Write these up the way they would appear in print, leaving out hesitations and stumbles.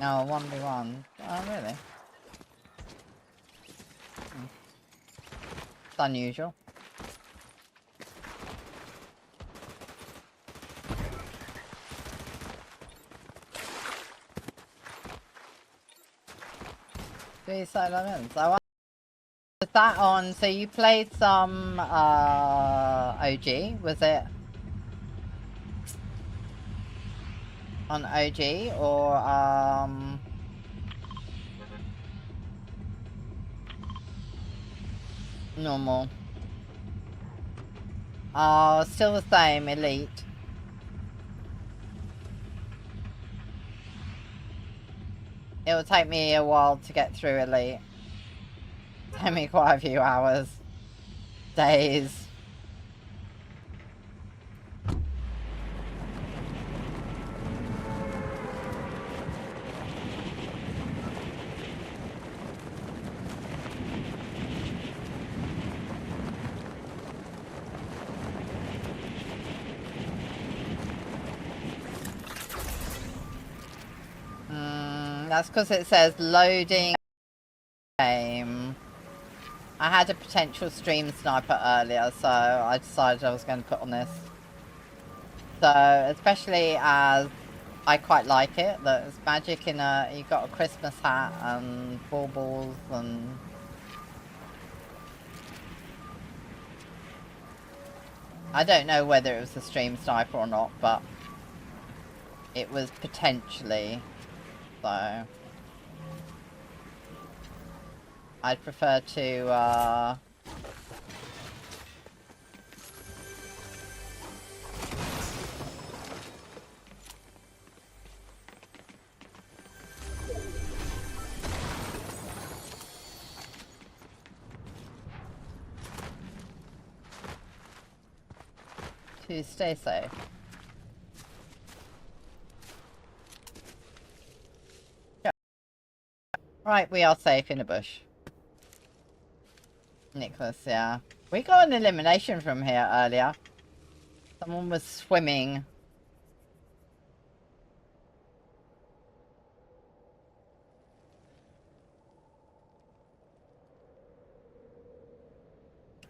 Oh, 1v1. Oh, really? It's unusual. Three solo wins. I wonder, was that on? So you played some OG? Was it on OG or normal? Oh, still the same, elite. It will take me a while to get through elite. Take me quite a few hours. Days. That's because it says loading game. I had a potential stream sniper earlier, so I decided I was going to put on this. So, especially as I quite like it, that it's magic in a... You got a Christmas hat and baubles and... I don't know whether it was a stream sniper or not, but it was potentially, so... I'd prefer to, to stay safe. Yeah. Right, we are safe in a bush. Nicholas, yeah. We got an elimination from here earlier. Someone was swimming.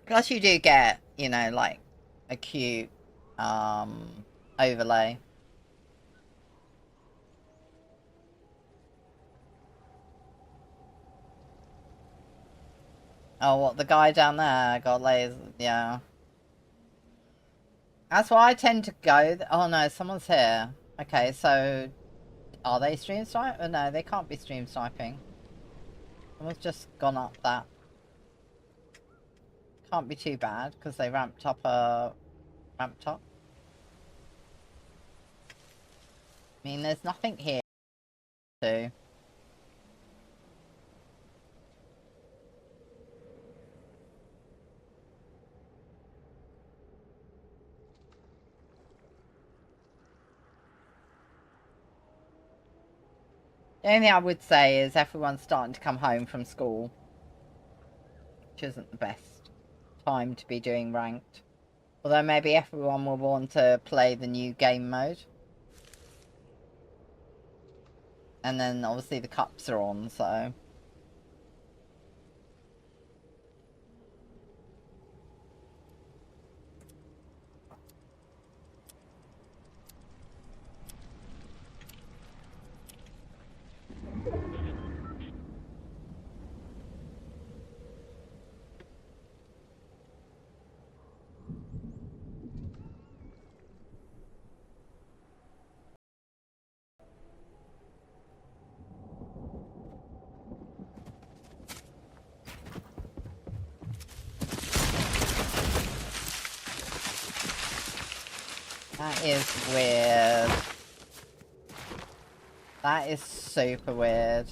Plus you do get, you know, like, a cute, overlay. Oh, what, the guy down there got lasers, yeah. That's why I tend to go... Oh no, someone's here. Okay, so... Are they stream sniping? Oh, no, they can't be stream sniping. Someone's just gone up that. Can't be too bad, because they ramped up a... Ramped up. I mean, there's nothing here to... The only thing I would say is everyone's starting to come home from school. Which isn't the best time to be doing ranked. Although maybe everyone will want to play the new game mode. And then obviously the cups are on, so... That is weird. That is super weird.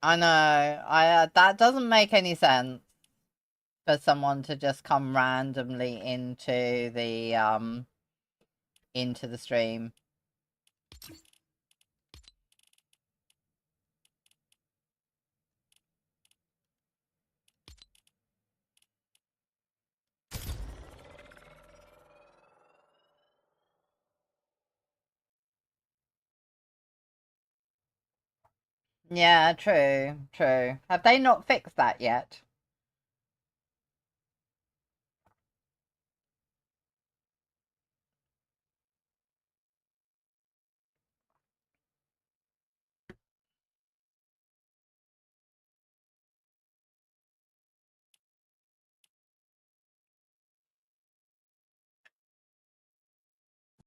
I know. That doesn't make any sense for someone to just come randomly into the stream. Yeah, true, true. Have they not fixed that yet?